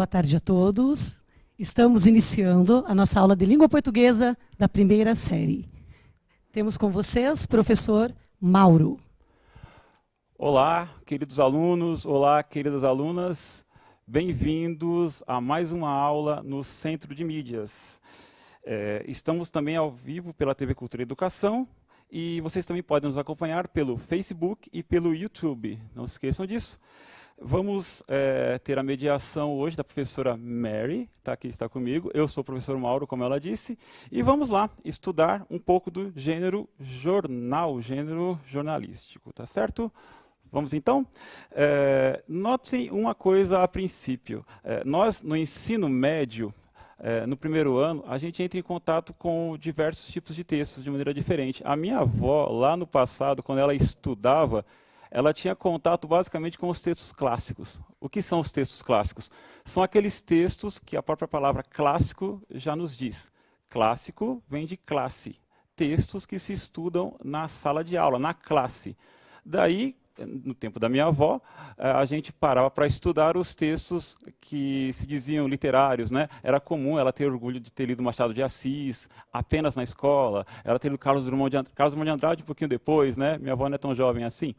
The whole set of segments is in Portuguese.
Boa tarde a todos. Estamos iniciando a nossa aula de língua portuguesa da primeira série. Temos com vocês o professor Mauro. Olá, queridos alunos, olá, queridas alunas. Bem-vindos a mais uma aula no Centro de Mídias. Estamos também ao vivo pela TV Cultura e Educação e vocês também podem nos acompanhar pelo Facebook e pelo YouTube. Não se esqueçam disso. Vamos ter a mediação hoje da professora Mary, que está comigo. Eu sou o professor Mauro, como ela disse. E vamos lá estudar um pouco do gênero gênero jornalístico, tá certo? Vamos então? Notem uma coisa a princípio. Nós, no ensino médio, no primeiro ano, a gente entra em contato com diversos tipos de textos de maneira diferente. A minha avó, lá no passado, quando ela estudava, ela tinha contato basicamente com os textos clássicos. O que são os textos clássicos? São aqueles textos que a própria palavra clássico já nos diz. Clássico vem de classe. Textos que se estudam na sala de aula, na classe. Daí, no tempo da minha avó, a gente parava para estudar os textos que se diziam literários, né? Era comum ela ter orgulho de ter lido Machado de Assis apenas na escola, ela ter lido Carlos Drummond de Andrade um pouquinho depois, né? Minha avó não é tão jovem assim.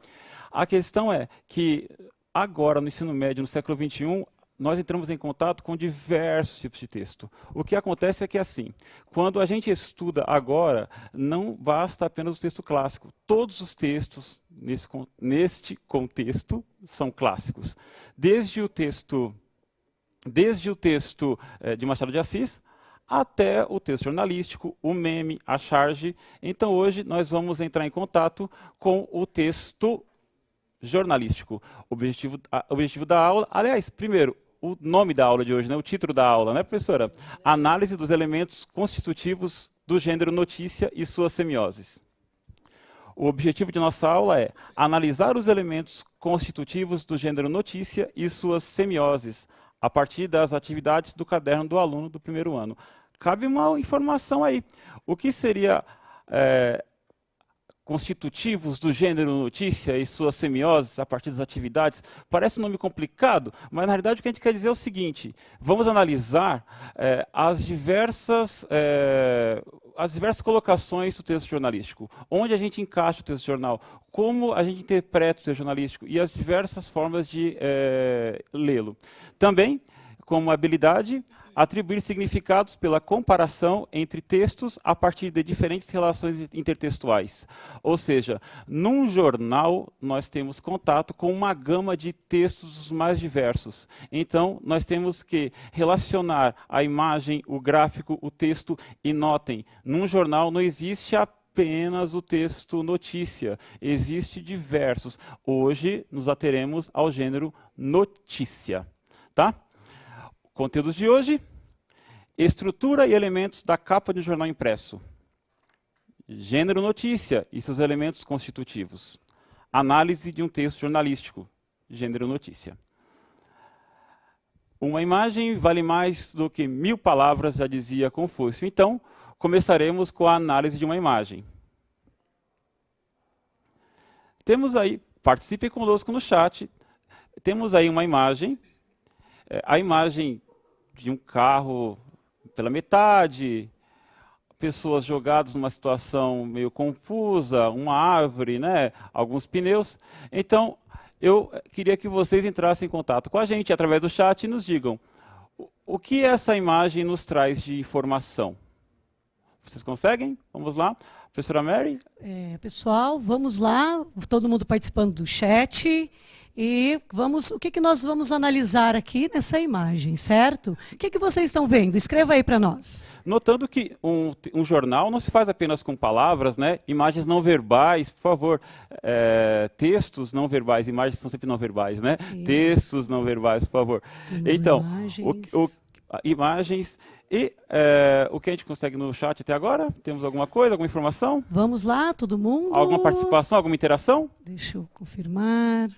A questão é que agora, no ensino médio, no século XXI, nós entramos em contato com diversos tipos de texto. O que acontece é que, assim, quando a gente estuda agora, não basta apenas o texto clássico. Todos os textos, neste contexto, são clássicos. Desde o texto de Machado de Assis, até o texto jornalístico, o meme, a charge. Então, hoje, nós vamos entrar em contato com o texto jornalístico. O objetivo da aula, aliás, primeiro, o nome da aula de hoje, né? O título da aula, né, professora? Análise dos elementos constitutivos do gênero notícia e suas semioses. O objetivo de nossa aula é analisar os elementos constitutivos do gênero notícia e suas semioses, a partir das atividades do caderno do aluno do primeiro ano. Cabe uma informação aí. O que seria constitutivos do gênero notícia e suas semioses a partir das atividades? Parece um nome complicado, mas na realidade o que a gente quer dizer é o seguinte: vamos analisar as diversas colocações do texto jornalístico, onde a gente encaixa o texto jornal, como a gente interpreta o texto jornalístico e as diversas formas de lê-lo. Também, como habilidade, atribuir significados pela comparação entre textos a partir de diferentes relações intertextuais. Ou seja, num jornal nós temos contato com uma gama de textos mais diversos. Então, nós temos que relacionar a imagem, o gráfico, o texto. E notem, num jornal não existe apenas o texto notícia, existe diversos. Hoje nos ateremos ao gênero notícia, tá? Conteúdos de hoje: estrutura e elementos da capa de um jornal impresso. Gênero notícia e seus elementos constitutivos. Análise de um texto jornalístico. Gênero notícia. Uma imagem vale mais do que 1000 palavras, já dizia Confúcio. Então, começaremos com a análise de uma imagem. Temos aí, participem conosco no chat, temos aí uma imagem. A imagem de um carro pela metade, pessoas jogadas numa situação meio confusa, uma árvore, né, alguns pneus. Então, eu queria que vocês entrassem em contato com a gente através do chat e nos digam o que essa imagem nos traz de informação. Vocês conseguem? Vamos lá. Professora Mary? Pessoal, vamos lá, todo mundo participando do chat. E o que nós vamos analisar aqui nessa imagem, certo? O que vocês estão vendo? Escreva aí para nós. Notando que um jornal não se faz apenas com palavras, né? Imagens não verbais, por favor. Textos não verbais, imagens são sempre não verbais, né? Isso. Textos não verbais, por favor. Temos então, imagens. E o que a gente consegue no chat até agora? Temos alguma coisa, alguma informação? Vamos lá, todo mundo. Alguma participação, alguma interação? Deixa eu confirmar.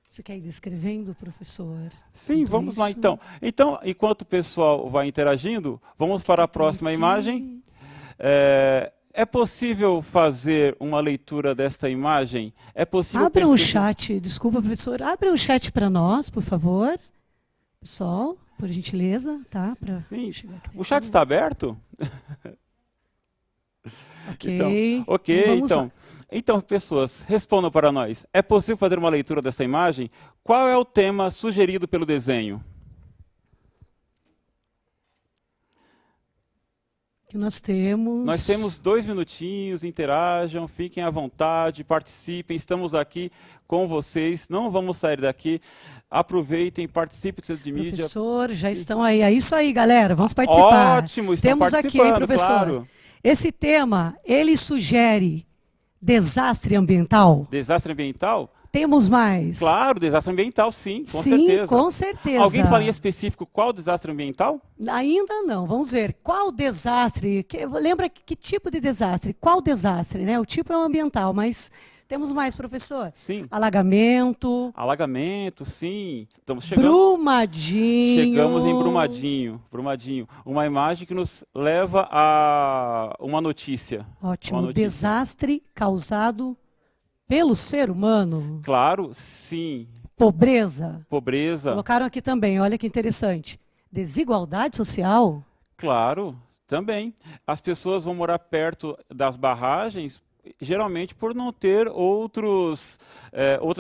Você quer ir descrevendo, professor? Sim, vamos lá então. Então, enquanto o pessoal vai interagindo, vamos para a próxima imagem. É possível fazer uma leitura desta imagem? É possível Abra o chat, desculpa, professor. Abra o chat para nós, por favor. Pessoal, por gentileza, tá? Pra Sim. chegar aqui. O chat está aberto? Ok. Ok, Vamos lá. então, pessoas, respondam para nós. É possível fazer uma leitura dessa imagem? Qual é o tema sugerido pelo desenho? Que nós temos... Nós temos 2 minutinhos, interajam, fiquem à vontade, participem, estamos aqui com vocês, não vamos sair daqui, aproveitem, participem do Centro de Mídia. Professor, já estão aí. É isso aí, galera, vamos participar. Ótimo, estão Temos aqui, hein, participando, professor. claro. Esse tema, ele sugere desastre ambiental? Desastre ambiental? Temos mais? Claro, desastre ambiental, sim, com Sim, certeza. com certeza. Alguém fala em específico qual desastre ambiental? Ainda não, vamos ver. Qual desastre? Lembra que tipo de desastre? Qual desastre, né? O tipo é o ambiental, mas temos mais, professor? Sim. Alagamento. Alagamento, sim. Estamos chegando. Brumadinho. Chegamos em Brumadinho. Uma imagem que nos leva a uma notícia. Ótimo. Uma notícia. Desastre causado pelo ser humano. Claro, sim. Pobreza. Pobreza. Colocaram aqui também, olha que interessante. Desigualdade social. Claro, também. As pessoas vão morar perto das barragens, geralmente por não ter outras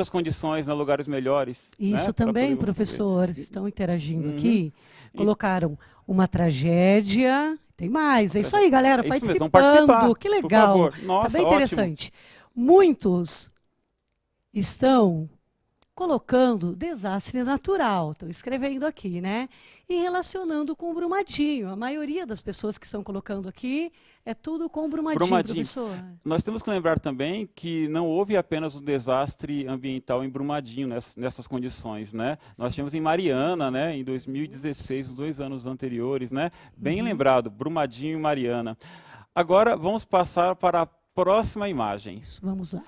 condições, né, lugares melhores. Isso né, também, professores, estão interagindo aqui. Colocaram uma tragédia. Tem mais. É isso aí, galera, É isso mesmo, participando. vamos participar, Que legal. por favor. Nossa, tá bem ótimo. interessante. Muitos estão colocando desastre natural, estão escrevendo aqui, né? E relacionando com o Brumadinho. A maioria das pessoas que estão colocando aqui é tudo com o Brumadinho, professor. Nós temos que lembrar também que não houve apenas um desastre ambiental em Brumadinho nessas condições, né? Nós tivemos em Mariana, né? Em 2016, os 2 anos anteriores, né? Bem lembrado, Brumadinho e Mariana. Agora vamos passar para a próxima imagem. Isso, vamos lá.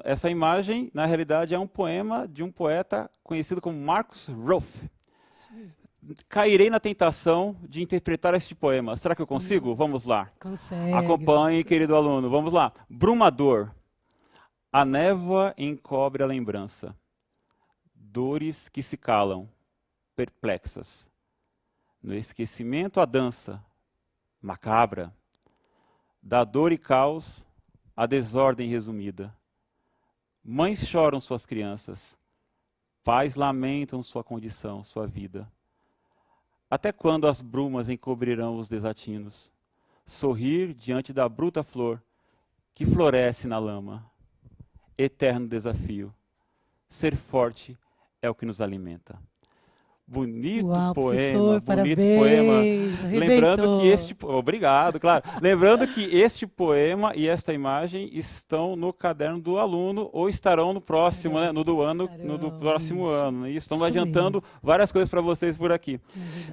Essa imagem, na realidade, é um poema de um poeta conhecido como Marcus Rolfe. Cairei na tentação de interpretar este poema. Será que eu consigo? Vamos lá. Consegue. Acompanhe, querido aluno. Vamos lá. Brumador. A névoa encobre a lembrança. Dores que se calam, perplexas. No esquecimento a dança, macabra. Da dor e caos, a desordem resumida. Mães choram suas crianças. Pais lamentam sua condição, sua vida. Até quando as brumas encobrirão os desatinos? Sorrir diante da bruta flor que floresce na lama. Eterno desafio. Ser forte é o que nos alimenta. Bonito poema, bonito poema. Lembrando que obrigado, claro. Lembrando que este poema e esta imagem estão no caderno do aluno ou estarão no próximo, né, no do próximo ano. E estamos adiantando várias coisas para vocês por aqui.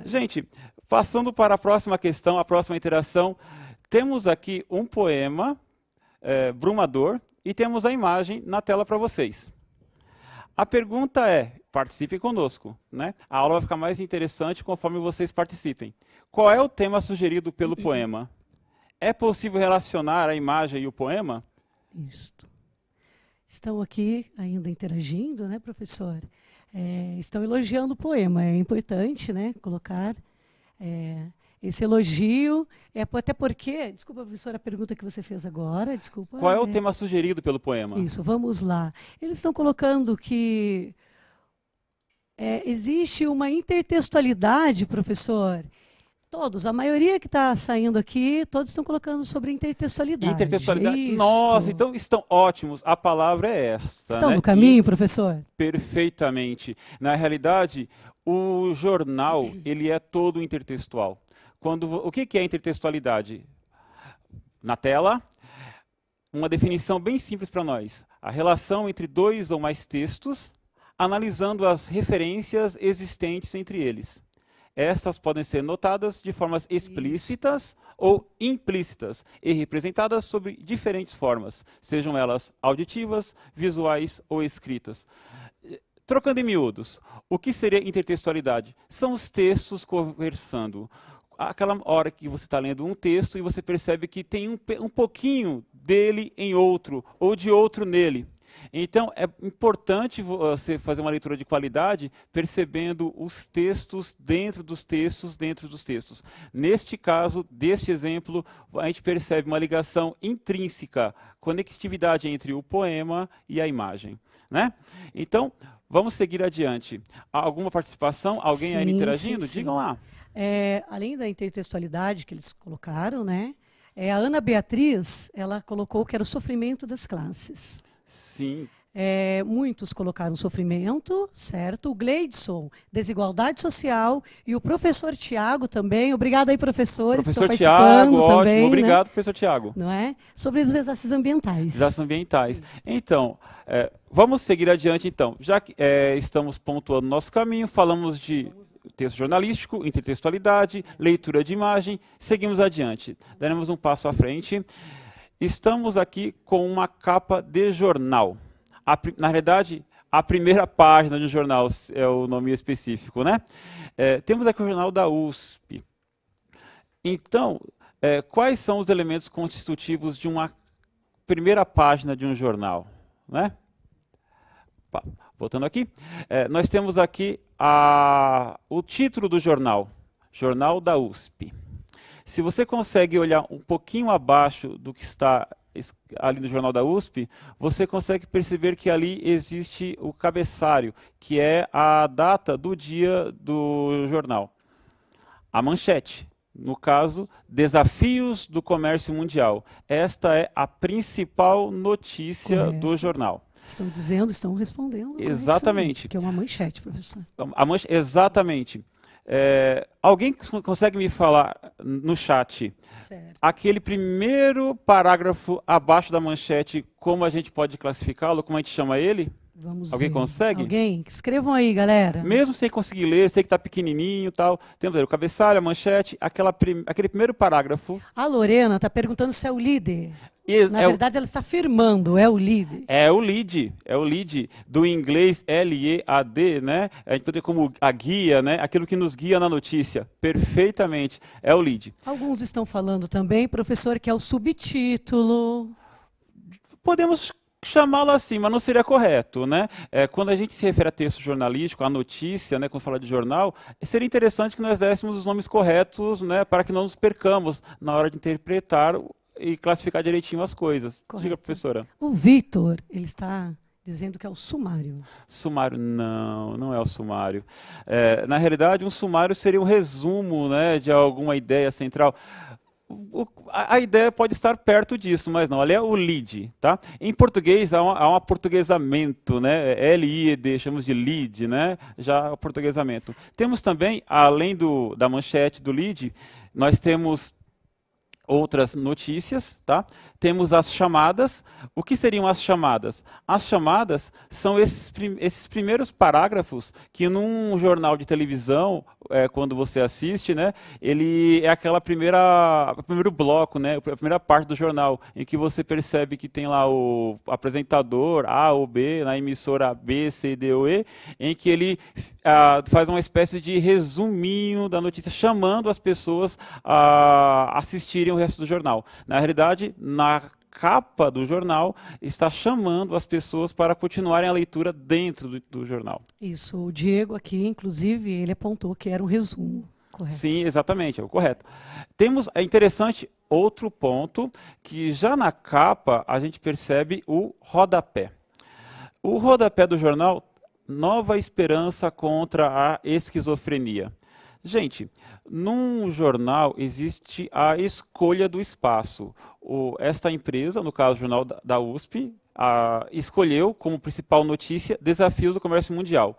Gente, passando para a próxima questão, a próxima interação, temos aqui um poema, Brumador, e temos a imagem na tela para vocês. A pergunta é, participem conosco, né? A aula vai ficar mais interessante conforme vocês participem. Qual é o tema sugerido pelo poema? É possível relacionar a imagem e o poema? Isso. Estão aqui ainda interagindo, né, professor? Estão elogiando o poema. É importante, né, colocar esse elogio. Até porque, desculpa, professora, a pergunta que você fez agora, desculpa. Qual é o tema sugerido pelo poema? Isso, vamos lá. Eles estão colocando que existe uma intertextualidade, professor. A maioria que está saindo aqui, todos estão colocando sobre intertextualidade. Intertextualidade. Isso. Nossa, então estão ótimos. A palavra é esta. Estão né? no caminho, professor? Perfeitamente. Na realidade, o jornal ele é todo intertextual. O que é intertextualidade? Na tela, uma definição bem simples para nós. A relação entre 2 ou mais textos, analisando as referências existentes entre eles. Estas podem ser notadas de formas explícitas ou implícitas e representadas sob diferentes formas, sejam elas auditivas, visuais ou escritas. Trocando em miúdos, o que seria intertextualidade? São os textos conversando. Aquela hora que você está lendo um texto e você percebe que tem um pouquinho dele em outro, ou de outro nele. Então, é importante você fazer uma leitura de qualidade, percebendo os textos dentro dos textos, dentro dos textos. Neste caso, deste exemplo, a gente percebe uma ligação intrínseca, conectividade entre o poema e a imagem, né? Então, vamos seguir adiante. Alguma participação? Alguém ainda interagindo? Sim. Digam lá. Além da intertextualidade que eles colocaram, né? A Ana Beatriz, ela colocou que era o sofrimento das classes. Sim. Muitos colocaram sofrimento, certo? O Gleidson, desigualdade social, e o professor Tiago também. Obrigada aí, professores. Professor Tiago, ótimo. Também, obrigado, né? professor Tiago. Não é? Sobre os desastres ambientais. Desastres ambientais. Isso. Então, vamos seguir adiante, então. Já que estamos pontuando nosso caminho, falamos de texto jornalístico, intertextualidade, leitura de imagem, seguimos adiante. Daremos um passo à frente. Estamos aqui com uma capa de jornal. Na realidade, a primeira página de um jornal é o nome específico, né? Temos aqui o jornal da USP. Então, quais são os elementos constitutivos de uma primeira página de um jornal, né? Voltando aqui, nós temos aqui o título do jornal, Jornal da USP. Se você consegue olhar um pouquinho abaixo do que está ali no Jornal da USP, você consegue perceber que ali existe o cabeçalho, que é a data do dia do jornal. A manchete, no caso, Desafios do Comércio Mundial. Esta é a principal notícia do jornal. Estão dizendo, estão respondendo. Exatamente. Que é uma manchete, professor. Exatamente. Alguém consegue me falar no chat, certo, aquele primeiro parágrafo abaixo da manchete, como a gente pode classificá-lo, como a gente chama ele? Alguém consegue? Alguém? Escrevam aí, galera. Mesmo sem conseguir ler, sei que está pequenininho e tal. Temos aí o cabeçalho, a manchete, aquele primeiro parágrafo. A Lorena está perguntando se é o líder. Na verdade, ela está afirmando, é o lead. É o lead, do inglês L-E-A-D, né? A gente pode ter como a guia, né? Aquilo que nos guia na notícia. Perfeitamente, é o lead. Alguns estão falando também, professor, que é o subtítulo. Podemos chamá-lo assim, mas não seria correto, né? Quando a gente se refere a texto jornalístico, a notícia, né, quando fala de jornal, seria interessante que nós dessemos os nomes corretos, né, para que não nos percamos na hora de interpretar e classificar direitinho as coisas. Correto. Diga, professora. O Vitor, ele está dizendo que é o sumário. Sumário, não é o sumário. Na realidade, um sumário seria um resumo, né, de alguma ideia central. A ideia pode estar perto disso, mas não, ali é o lead, tá? Em português há um aportuguesamento, né? L-I-E-D, chamamos de lead, né? Já o aportuguesamento. Temos também, além da manchete do lead, nós temos outras notícias, tá? Temos as chamadas. O que seriam as chamadas? As chamadas são esses primeiros parágrafos que num jornal de televisão, quando você assiste, né, ele é o primeiro bloco, né, a primeira parte do jornal, em que você percebe que tem lá o apresentador A ou B, na emissora B, C, D ou E, em que ele faz uma espécie de resuminho da notícia, chamando as pessoas a assistirem o resto do jornal. Na realidade, na capa do jornal, está chamando as pessoas para continuarem a leitura dentro do jornal. Isso, o Diego aqui, inclusive, ele apontou que era um resumo, correto? Sim, exatamente, é o correto. É interessante outro ponto, que já na capa a gente percebe o rodapé. O rodapé do jornal, Nova Esperança contra a Esquizofrenia. Gente, num jornal existe a escolha do espaço. Esta empresa, no caso o jornal da USP, escolheu como principal notícia Desafios do Comércio Mundial.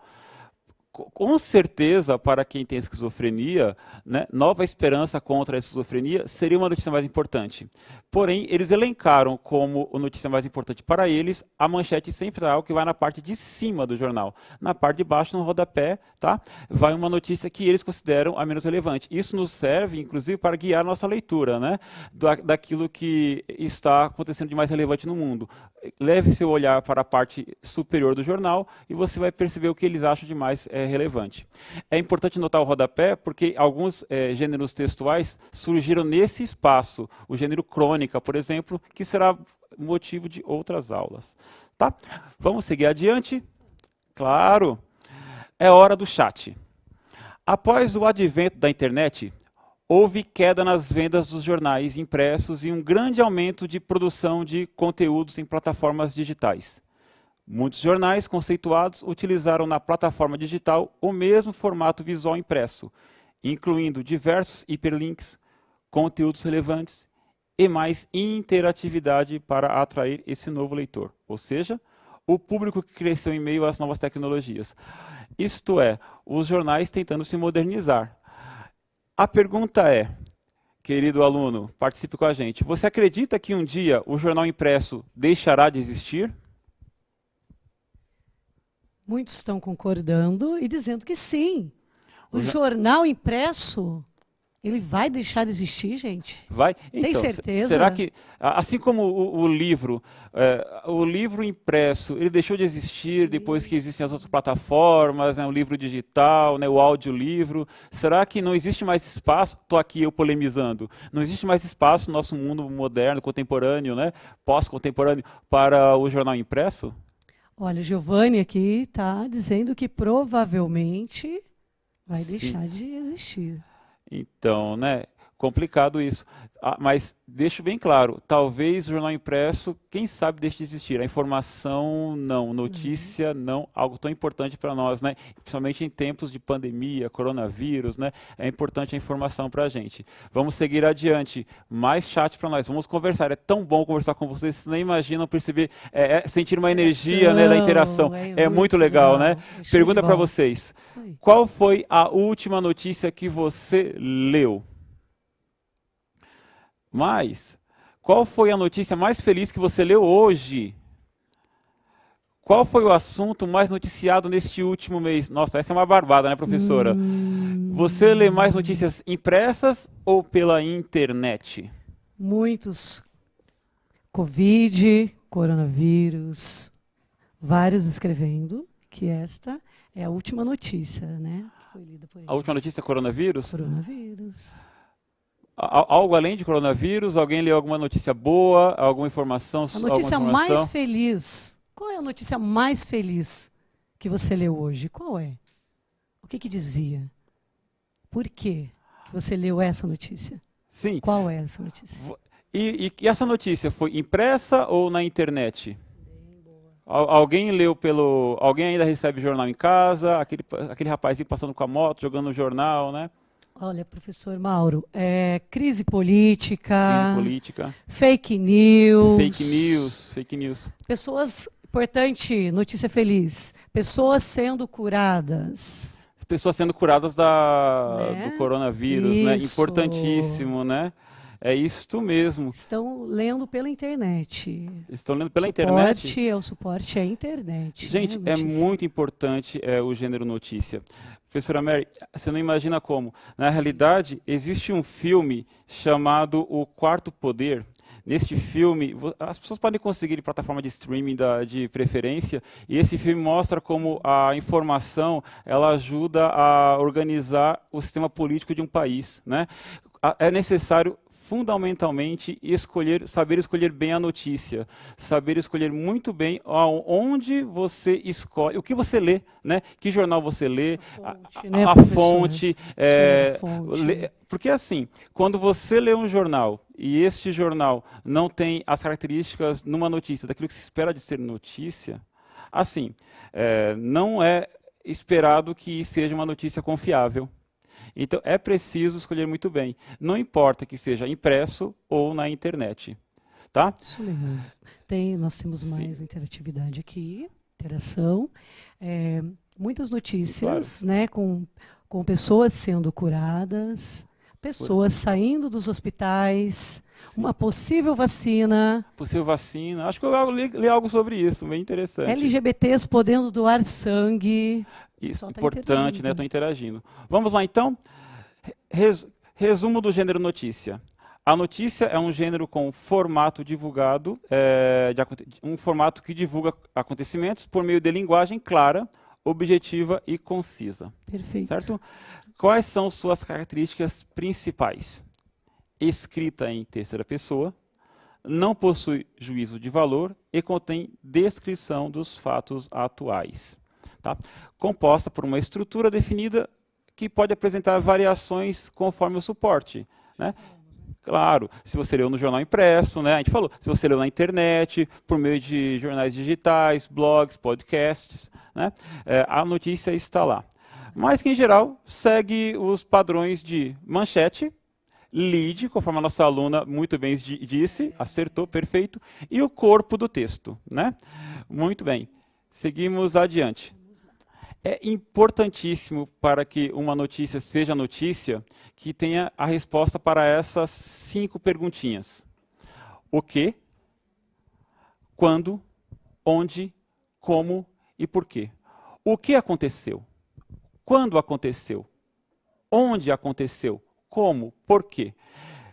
Com certeza, para quem tem esquizofrenia, né, Nova Esperança contra a Esquizofrenia seria uma notícia mais importante. Porém, eles elencaram como a notícia mais importante para eles a manchete central, que vai na parte de cima do jornal. Na parte de baixo, no rodapé, tá, vai uma notícia que eles consideram a menos relevante. Isso nos serve, inclusive, para guiar a nossa leitura, né, daquilo que está acontecendo de mais relevante no mundo. Leve seu olhar para a parte superior do jornal e você vai perceber o que eles acham de mais relevante. É importante notar o rodapé porque alguns gêneros textuais surgiram nesse espaço. O gênero crônica, por exemplo, que será motivo de outras aulas. Tá? Vamos seguir adiante? Claro. É hora do chat. Após o advento da internet, houve queda nas vendas dos jornais impressos e um grande aumento de produção de conteúdos em plataformas digitais. Muitos jornais conceituados utilizaram na plataforma digital o mesmo formato visual impresso, incluindo diversos hiperlinks, conteúdos relevantes e mais interatividade para atrair esse novo leitor, ou seja, o público que cresceu em meio às novas tecnologias. Isto é, os jornais tentando se modernizar. A pergunta é, querido aluno, participe com a gente. Você acredita que um dia o jornal impresso deixará de existir? Muitos estão concordando e dizendo que sim. O jornal impresso, ele vai deixar de existir, gente? Vai? Então, tem certeza? Será que, assim como o livro impresso, ele deixou de existir depois que existem as outras plataformas, né, o livro digital, né, o audiolivro, será que não existe mais espaço, estou aqui eu polemizando, não existe mais espaço no nosso mundo moderno, contemporâneo, né, pós-contemporâneo, para o jornal impresso? Olha, Giovanni aqui está dizendo que provavelmente vai Sim. deixar de existir. Então, né, complicado isso. Mas deixo bem claro, talvez o jornal impresso, quem sabe, deixe de existir. A informação, não. Notícia, não. Algo tão importante para nós, né? Principalmente em tempos de pandemia, coronavírus, né? É importante a informação para a gente. Vamos seguir adiante. Mais chat para nós. Vamos conversar. É tão bom conversar com vocês. Vocês nem imaginam perceber, sentir uma energia, né, da interação. É muito legal, né? Pergunta para vocês. Qual foi a última notícia que você leu? Mas, qual foi a notícia mais feliz que você leu hoje? Qual foi o assunto mais noticiado neste último mês? Nossa, essa é uma barbada, né, professora? Você lê mais notícias impressas ou pela internet? Muitos. Covid, coronavírus, vários escrevendo que esta é a última notícia, né? Que foi lida por eles. A última notícia é coronavírus? Coronavírus. Algo além de coronavírus? Alguém leu alguma notícia boa? Alguma informação? A notícia mais feliz. Qual é a notícia mais feliz que você leu hoje? Qual é? O que dizia? Por que você leu essa notícia? Sim. Qual é essa notícia? E essa notícia foi impressa ou na internet? Alguém leu pelo... Alguém ainda recebe jornal em casa? Aquele rapazinho passando com a moto, jogando o jornal, né? Olha, professor Mauro, crise política, fake news. Pessoas, importante, notícia feliz, pessoas sendo curadas. Pessoas sendo curadas do coronavírus, né? Importantíssimo, né? É isto mesmo. Estão lendo pela internet. Estão lendo pela internet? O suporte é a internet. Gente, né? É muito importante o gênero notícia. Professora Mary, você não imagina como. Na realidade, existe um filme chamado O Quarto Poder. Neste filme, as pessoas podem conseguir em plataforma de streaming de preferência, e esse filme mostra como a informação ela ajuda a organizar o sistema político de um país, né? É necessário fundamentalmente saber escolher bem a notícia, saber escolher muito bem onde você escolhe, o que você lê, né? Que jornal você lê, a fonte, porque assim, quando você lê um jornal e este jornal não tem as características numa notícia daquilo que se espera de ser notícia, assim, não é esperado que seja uma notícia confiável. Então, é preciso escolher muito bem. Não importa que seja impresso ou na internet. Tá? Isso mesmo. Nós temos mais interatividade aqui, interação. Muitas notícias, sim, claro, né, com pessoas sendo curadas, pessoas saindo dos hospitais, sim, uma possível vacina. Possível vacina. Acho que eu li algo sobre isso, bem interessante. LGBTs podendo doar sangue. Isso, importante, né? Estou interagindo. Vamos lá, então. Resumo do gênero notícia. A notícia é um gênero com formato divulgado, um formato que divulga acontecimentos por meio de linguagem clara, objetiva e concisa. Perfeito. Certo? Quais são suas características principais? Escrita em terceira pessoa, não possui juízo de valor e contém descrição dos fatos atuais. Tá? Composta por uma estrutura definida que pode apresentar variações conforme o suporte, né? Claro, se você leu no jornal impresso, né? A gente falou, se você leu na internet, por meio de jornais digitais, blogs, podcasts, né? A notícia está lá. Mas que, em geral, segue os padrões de manchete, lead, conforme a nossa aluna muito bem disse, acertou, perfeito, e o corpo do texto, né? Muito bem, seguimos adiante. É importantíssimo para que uma notícia seja notícia que tenha a resposta para essas 5 perguntinhas. O que, quando, onde, como e por quê. O que aconteceu? Quando aconteceu? Onde aconteceu? Como? Por quê?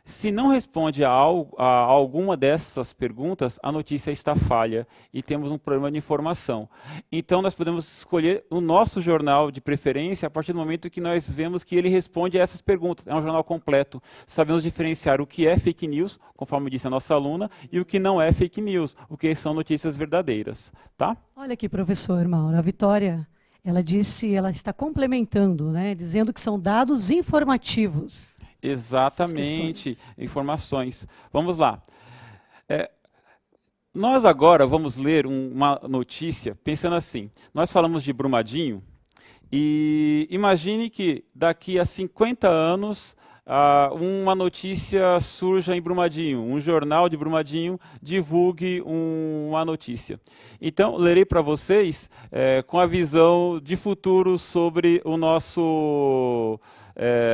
Se não responde a alguma dessas perguntas, a notícia está falha e temos um problema de informação. Então, nós podemos escolher o nosso jornal de preferência a partir do momento que nós vemos que ele responde a essas perguntas. É um jornal completo. Sabemos diferenciar o que é fake news, conforme disse a nossa aluna, e o que não é fake news, o que são notícias verdadeiras. Tá? Olha aqui, professor Mauro, a Vitória, ela disse, ela está complementando, né, dizendo que são dados informativos. Exatamente, informações. Vamos lá. Nós agora vamos ler uma notícia pensando assim. Nós falamos de Brumadinho e imagine que daqui a 50 anos uma notícia surja em Brumadinho, um jornal de Brumadinho divulgue uma notícia. Então, lerei para vocês com a visão de futuro sobre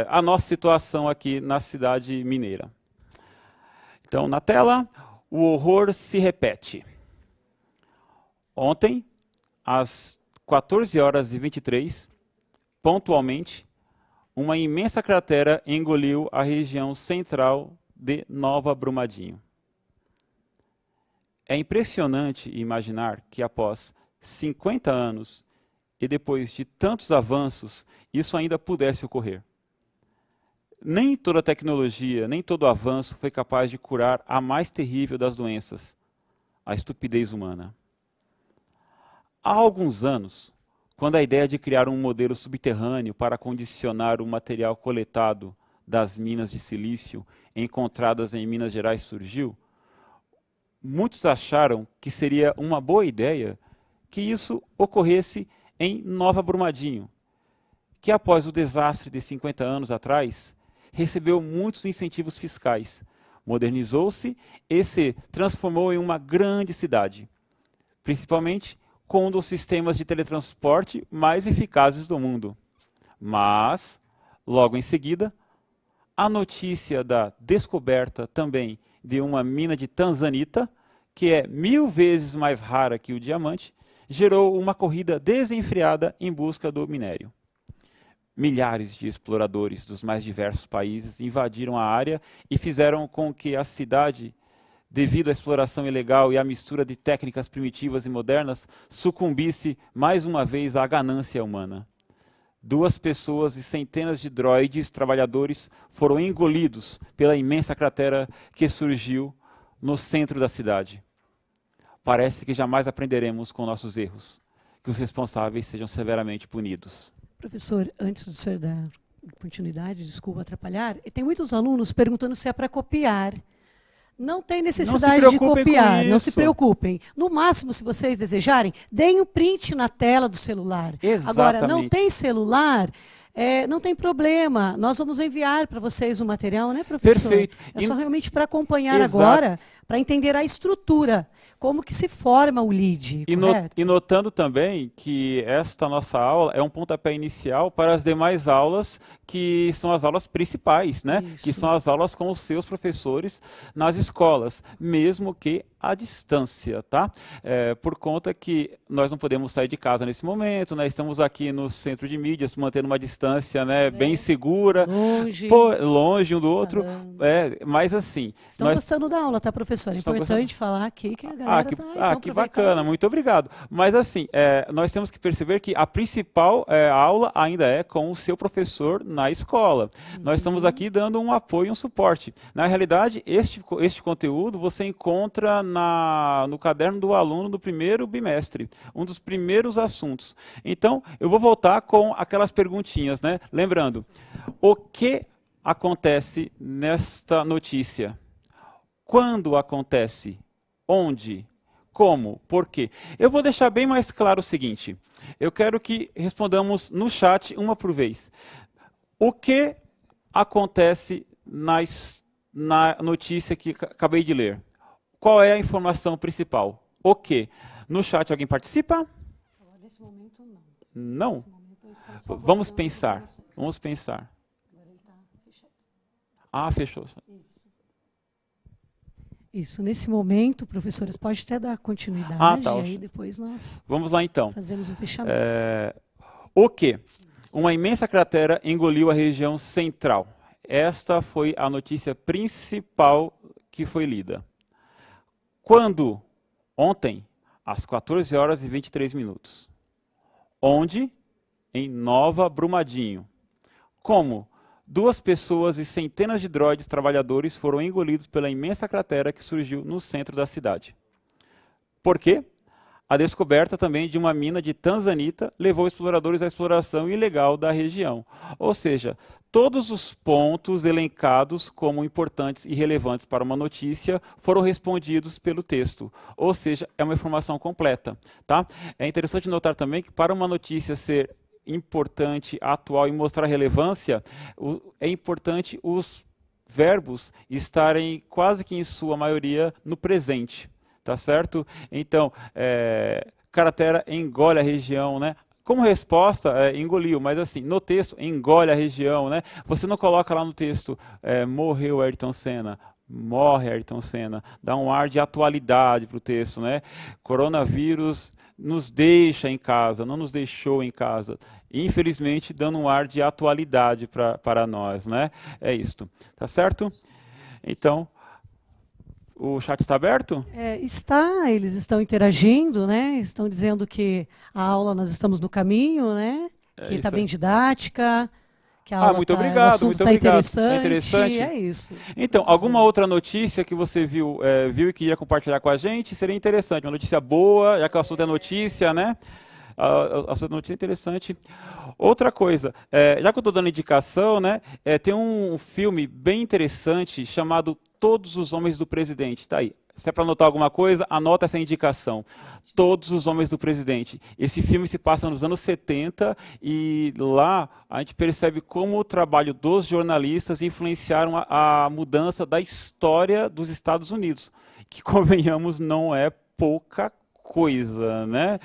a nossa situação aqui na cidade mineira. Então, na tela, o horror se repete. Ontem, às 14h23, pontualmente, uma imensa cratera engoliu a região central de Nova Brumadinho. É impressionante imaginar que após 50 anos e depois de tantos avanços, isso ainda pudesse ocorrer. Nem toda tecnologia, nem todo avanço foi capaz de curar a mais terrível das doenças, a estupidez humana. Há alguns anos, quando a ideia de criar um modelo subterrâneo para condicionar o material coletado das minas de silício encontradas em Minas Gerais surgiu, muitos acharam que seria uma boa ideia que isso ocorresse em Nova Brumadinho, que após o desastre de 50 anos atrás, recebeu muitos incentivos fiscais, modernizou-se e se transformou em uma grande cidade, principalmente com um dos sistemas de teletransporte mais eficazes do mundo. Mas, logo em seguida, a notícia da descoberta também de uma mina de tanzanita, que é 1000 vezes mais rara que o diamante, gerou uma corrida desenfreada em busca do minério. Milhares de exploradores dos mais diversos países invadiram a área e fizeram com que a cidade, devido à exploração ilegal e à mistura de técnicas primitivas e modernas, sucumbisse mais uma vez à ganância humana. 2 pessoas e centenas de droides trabalhadores foram engolidos pela imensa cratera que surgiu no centro da cidade. Parece que jamais aprenderemos com nossos erros, que os responsáveis sejam severamente punidos. Professor, antes do senhor dar continuidade, desculpa atrapalhar, tem muitos alunos perguntando se é para copiar. Não tem necessidade de copiar, não se preocupem. No máximo, se vocês desejarem, deem um print na tela do celular. Exatamente. Agora, não tem celular, não tem problema. Nós vamos enviar para vocês o material, né, professor? Perfeito. É só realmente para acompanhar agora, para entender a estrutura, como que se forma o lead, correto? E notando também que esta nossa aula é um pontapé inicial para as demais aulas, que são as aulas principais, né? Que são as aulas com os seus professores nas escolas, mesmo que à distância, tá? Por conta que nós não podemos sair de casa nesse momento, né? Estamos aqui no centro de mídias, mantendo uma distância, né, bem segura, longe um do outro, mas assim... Estão gostando da aula, tá, professor? É importante falar aqui que a galera que bacana, muito obrigado. Mas assim, nós temos que perceber que a principal aula ainda é com o seu professor na escola. Nós estamos aqui dando um apoio, um suporte. Na realidade, este conteúdo você encontra no caderno do aluno do primeiro bimestre, um dos primeiros assuntos. Então, eu vou voltar com aquelas perguntinhas, né? Lembrando, o que acontece nesta notícia? Quando acontece? Onde? Como? Por quê? Eu vou deixar bem mais claro o seguinte, eu quero que respondamos no chat uma por vez. O que acontece na notícia que acabei de ler? Qual é a informação principal? O quê? No chat alguém participa? Nesse momento não. Não? Nesse momento, vamos pensar. Vamos pensar. Agora ele está fechado. Ah, fechou. Isso, nesse momento, professores, pode até dar continuidade, tá, e aí depois nós vamos lá então. Fazemos o fechamento. O quê? Uma imensa cratera engoliu a região central. Esta foi a notícia principal que foi lida. Quando? Ontem, às 14 horas e 23 minutos. Onde? Em Nova Brumadinho. Como? 2 pessoas e centenas de droides trabalhadores foram engolidos pela imensa cratera que surgiu no centro da cidade. Por quê? A descoberta também de uma mina de tanzanita levou exploradores à exploração ilegal da região. Ou seja, todos os pontos elencados como importantes e relevantes para uma notícia foram respondidos pelo texto. Ou seja, é uma informação completa. Tá? É interessante notar também que para uma notícia ser importante, atual e mostrar relevância, é importante os verbos estarem quase que em sua maioria no presente. Tá certo? Então, cratera engole a região, né? Como resposta, engoliu, mas assim, no texto, engole a região, né? Você não coloca lá no texto, morreu Ayrton Senna, morre Ayrton Senna, dá um ar de atualidade para o texto, né? Coronavírus nos deixa em casa, não nos deixou em casa, infelizmente dando um ar de atualidade para nós, né? É isto, tá certo? Então, o chat está aberto? Está, eles estão interagindo, né? Estão dizendo que a aula nós estamos no caminho, né? Que está bem didática, que a aula muito obrigado, muito obrigado. Interessante. É isso. Então, alguma outra notícia que você viu e queria compartilhar com a gente? Seria interessante, uma notícia boa, já que o assunto é notícia, né? A sua notícia é interessante. Outra coisa, já que eu estou dando indicação, né? Tem um filme bem interessante chamado Todos os Homens do Presidente. Tá aí. Se é para anotar alguma coisa, anota essa indicação. Todos os Homens do Presidente. Esse filme se passa nos anos 70 e lá a gente percebe como o trabalho dos jornalistas influenciaram a mudança da história dos Estados Unidos, que, convenhamos, não é pouca coisa, né?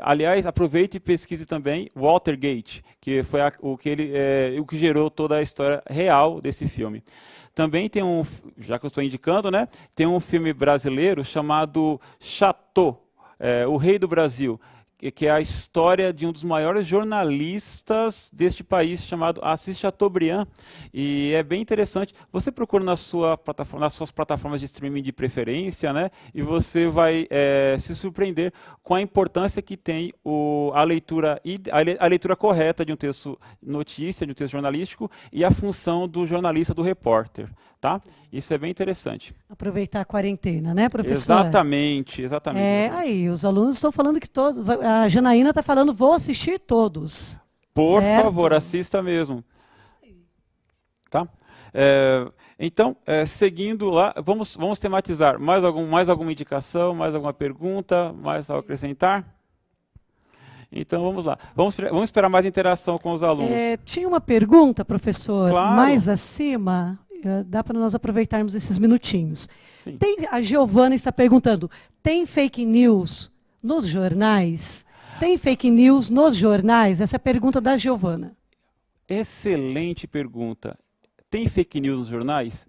Aliás, aproveite e pesquise também Watergate, que foi o que gerou toda a história real desse filme. Também tem já que eu estou indicando, né? Tem um filme brasileiro chamado Chateau, O Rei do Brasil, que é a história de um dos maiores jornalistas deste país, chamado Assis Chateaubriand, e é bem interessante. Você procura nas suas plataformas de streaming de preferência, né? E você vai se surpreender com a importância que tem a leitura correta de um texto notícia, de um texto jornalístico, e a função do jornalista, do repórter. Tá? Isso é bem interessante. Aproveitar a quarentena, né, professor? Exatamente, exatamente. Aí, os alunos estão falando que todos, a Janaína está falando, vou assistir todos. Por favor, assista mesmo. Tá? Então, seguindo lá, vamos tematizar. Mais alguma indicação, mais alguma pergunta, mais algo a acrescentar? Então, vamos lá. Vamos esperar mais interação com os alunos. Tinha uma pergunta, professor, claro. Mais acima... Dá para nós aproveitarmos esses minutinhos. Sim. A Giovana está perguntando, tem fake news nos jornais? Tem fake news nos jornais? Essa é a pergunta da Giovana. Excelente pergunta. Tem fake news nos jornais?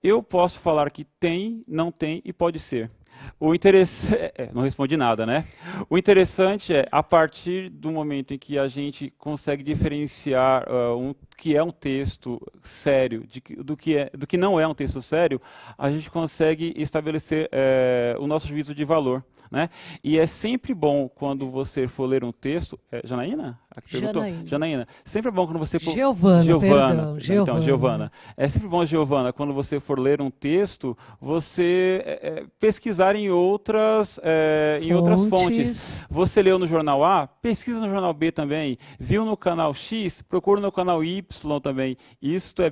Eu posso falar que tem, não tem e pode ser. O interessante, não respondi nada, né? O interessante é, a partir do momento em que a gente consegue diferenciar o que é um texto sério do que não é um texto sério, a gente consegue estabelecer o nosso juízo de valor, né? E é sempre bom quando você for ler um texto, Janaína? A que perguntou? Janaína. Janaína. Sempre é bom quando você Giovana, perdão, Então, Giovana. É sempre bom, Giovana, quando você for ler um texto, você pesquisar em outras fontes. Você leu no jornal A, pesquisa no jornal B também. Viu no canal X, procura no canal Y também. Isso é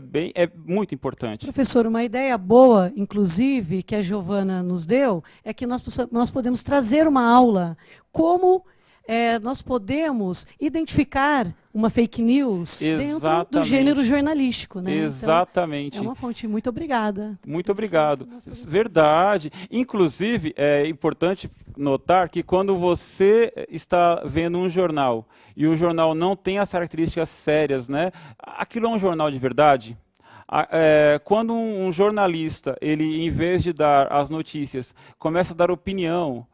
muito importante. Professor, uma ideia boa, inclusive, que a Giovana nos deu, é que nós podemos trazer uma aula como nós podemos identificar uma fake news dentro do gênero jornalístico, né? Exatamente. Então, é uma fonte. Muito obrigada. Muito obrigado. Verdade. Inclusive, é importante notar que quando você está vendo um jornal e o jornal não tem as características sérias, né? Aquilo é um jornal de verdade? Quando um jornalista, ele, em vez de dar as notícias, começa a dar opinião,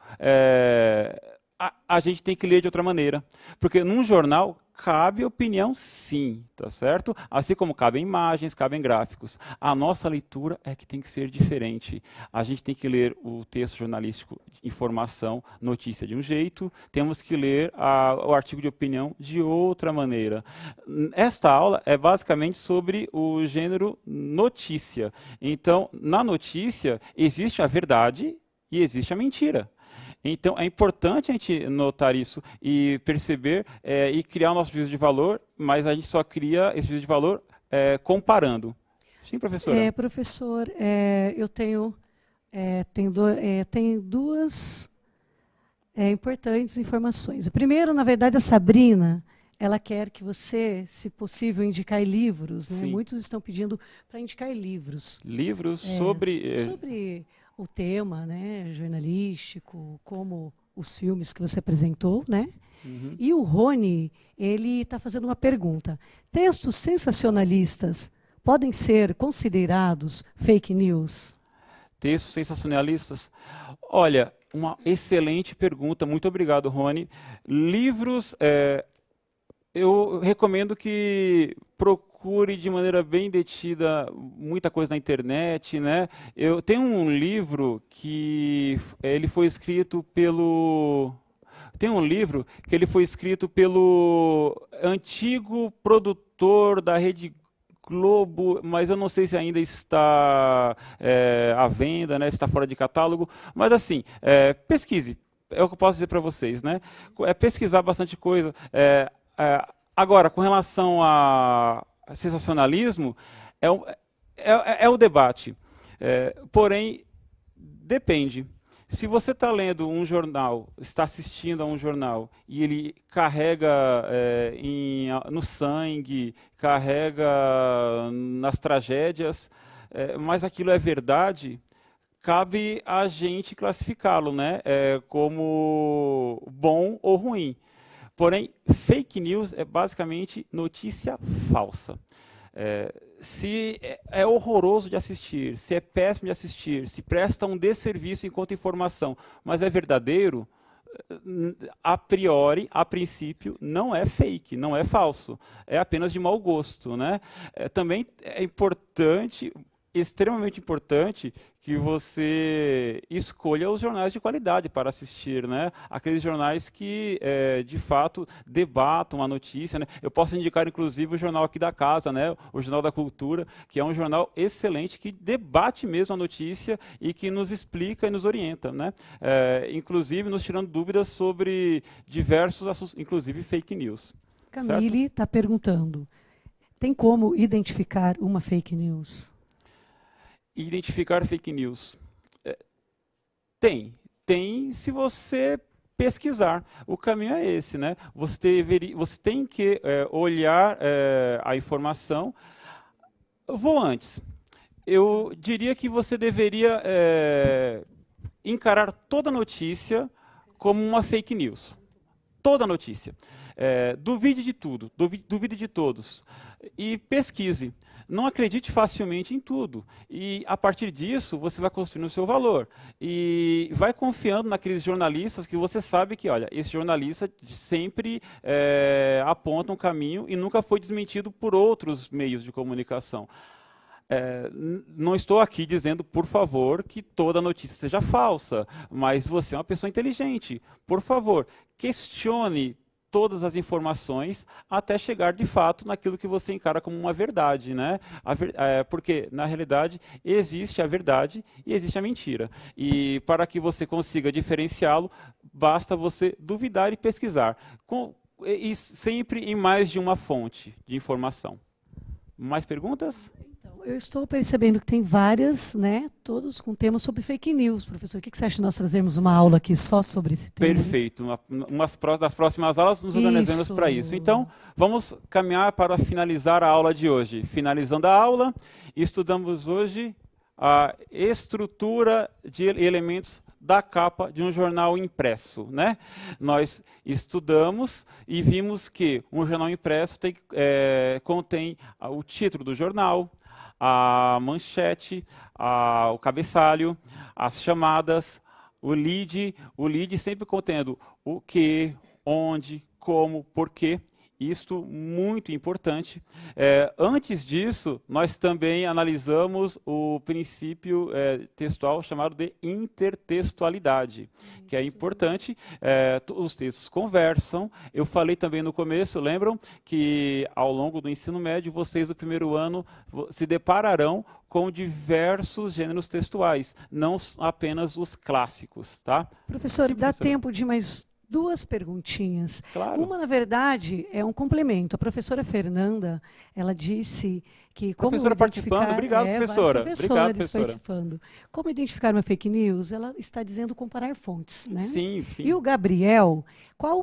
a gente tem que ler de outra maneira. Porque num jornal cabe opinião sim, tá certo? Assim como cabem imagens, cabem gráficos. A nossa leitura é que tem que ser diferente. A gente tem que ler o texto jornalístico, informação, notícia de um jeito, temos que ler o artigo de opinião de outra maneira. Esta aula é basicamente sobre o gênero notícia. Então, na notícia, existe a verdade e existe a mentira. Então, é importante a gente notar isso e perceber e criar o nosso juízo de valor, mas a gente só cria esse juízo de valor comparando. Sim, professora? Professor, eu tenho duas importantes informações. Primeiro, na verdade, a Sabrina, ela quer que você, se possível, indicar livros, né? Muitos estão pedindo para indicar livros. Livros sobre... Sobre o tema, né, jornalístico, como os filmes que você apresentou, né? Uhum. E o Rony, ele está fazendo uma pergunta. Textos sensacionalistas podem ser considerados fake news? Textos sensacionalistas? Olha, uma excelente pergunta. Muito obrigado, Rony. Livros, eu recomendo que procure de maneira bem detida muita coisa na internet, né? Eu tenho um livro que ele foi escrito pelo antigo produtor da Rede Globo, mas eu não sei se ainda está à venda, né? Se está fora de catálogo. Mas assim, pesquise. É o que eu posso dizer para vocês, né? Pesquisar bastante coisa. Agora, com relação a sensacionalismo, é o debate. Porém, depende. Se você está lendo um jornal, está assistindo a um jornal, e ele carrega no sangue, carrega nas tragédias, mas aquilo é verdade, cabe a gente classificá-lo, né, como bom ou ruim. Porém, fake news é basicamente notícia falsa. Se é horroroso de assistir, se é péssimo de assistir, se presta um desserviço enquanto informação, mas é verdadeiro, a priori, a princípio, não é fake, não é falso. É apenas de mau gosto, né? Também é importante... extremamente importante que você escolha os jornais de qualidade para assistir, né? Aqueles jornais que, de fato, debatam a notícia, né? Eu posso indicar, inclusive, o jornal aqui da casa, né? O Jornal da Cultura, que é um jornal excelente, que debate mesmo a notícia e que nos explica e nos orienta, né? Inclusive, nos tirando dúvidas sobre diversos assuntos, inclusive fake news. Camille está perguntando, tem como identificar uma fake news? Identificar fake news. Tem se você pesquisar. O caminho é esse, né? Você tem que olhar a informação. Eu vou antes. Eu diria que você deveria encarar toda notícia como uma fake news. toda notícia. Duvide de tudo, duvide de todos e pesquise. Não acredite facilmente em tudo. E, a partir disso, você vai construindo o seu valor. E vai confiando naqueles jornalistas que você sabe que, olha, esse jornalista sempre aponta um caminho e nunca foi desmentido por outros meios de comunicação. Não estou aqui dizendo, por favor, que toda notícia seja falsa, mas você é uma pessoa inteligente. Por favor, questione todas as informações até chegar de fato naquilo que você encara como uma verdade, né? Porque, na realidade, existe a verdade e existe a mentira. E para que você consiga diferenciá-lo, basta você duvidar e pesquisar, e sempre em mais de uma fonte de informação. Mais perguntas? Eu estou percebendo que tem várias, né, todos com temas sobre fake news. Professor, o que você acha de nós trazermos uma aula aqui só sobre esse tema? Perfeito. Das próximas aulas nos organizamos para isso. Então, vamos caminhar para finalizar a aula de hoje. Finalizando a aula, estudamos hoje a estrutura de elementos da capa de um jornal impresso, né? Nós estudamos e vimos que um jornal impresso contém o título do jornal, a manchete, o cabeçalho, as chamadas, o lead sempre contendo o que, onde, como, porquê. Isto muito importante. Antes disso, nós também analisamos o princípio textual chamado de intertextualidade, que é importante. Os textos conversam. Eu falei também no começo, lembram, que ao longo do ensino médio, vocês do primeiro ano se depararão com diversos gêneros textuais, não apenas os clássicos. Tá? Professor, dá tempo de mais duas perguntinhas. Claro. Uma, na verdade, é um complemento. A professora Fernanda, ela disse que como professora participando, obrigado, professora. Obrigado, professora. Participando. Como identificar uma fake news? Ela está dizendo comparar fontes, né? Sim, sim. E o Gabriel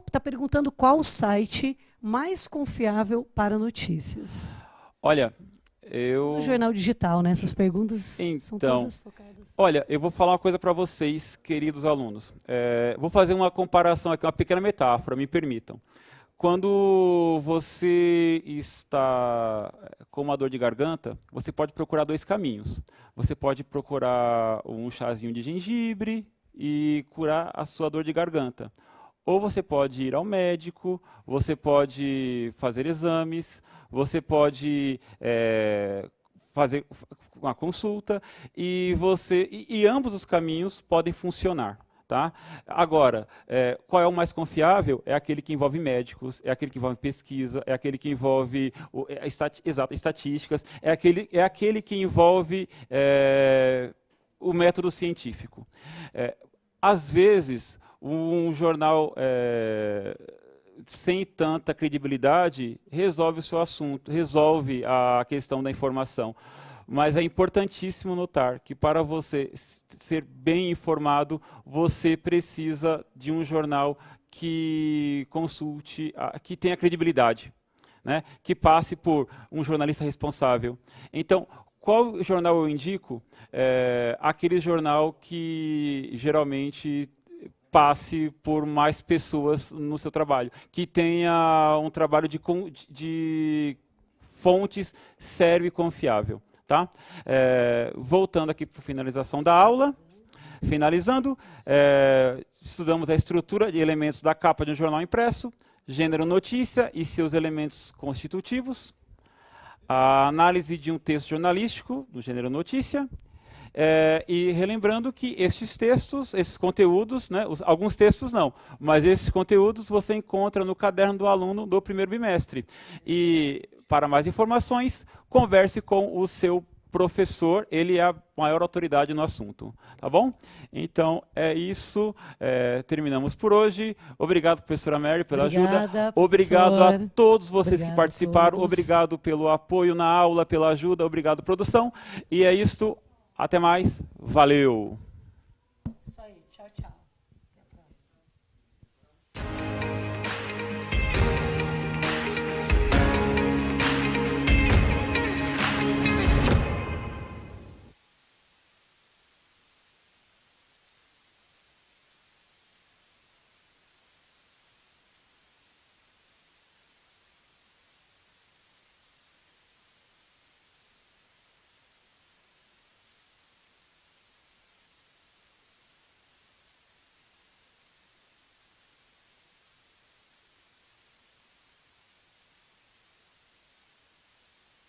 está perguntando qual o site mais confiável para notícias. Olha, No jornal digital, né? Essas perguntas são todas focadas. Olha, eu vou falar uma coisa para vocês, queridos alunos. Vou fazer uma comparação aqui, uma pequena metáfora, me permitam. Quando você está com uma dor de garganta, você pode procurar dois caminhos. Você pode procurar um chazinho de gengibre e curar a sua dor de garganta. Ou você pode ir ao médico, você pode fazer exames, você pode fazer uma consulta e ambos os caminhos podem funcionar. Tá? Agora, qual é o mais confiável? É aquele que envolve médicos, é aquele que envolve pesquisa, é aquele que envolve estatísticas, é aquele que envolve o método científico. Às vezes, um jornal sem tanta credibilidade resolve o seu assunto, resolve a questão da informação. Mas é importantíssimo notar que para você ser bem informado, você precisa de um jornal que consulte, que tenha credibilidade, né? Que passe por um jornalista responsável. Então, qual jornal eu indico? Aquele jornal que geralmente passe por mais pessoas no seu trabalho, que tenha um trabalho de fontes sério e confiável. Tá? Voltando aqui para a finalização da aula, finalizando, estudamos a estrutura de elementos da capa de um jornal impresso, gênero notícia e seus elementos constitutivos, a análise de um texto jornalístico do gênero notícia, e relembrando que esses conteúdos, né, alguns textos não, mas esses conteúdos você encontra no caderno do aluno do primeiro bimestre. E para mais informações, converse com o seu professor, ele é a maior autoridade no assunto, tá bom? Então, é isso, terminamos por hoje. Obrigado, professora Mary, pela ajuda. Obrigado a todos vocês que participaram, obrigado pelo apoio na aula, pela ajuda, obrigado, produção. E é isto, até mais, valeu!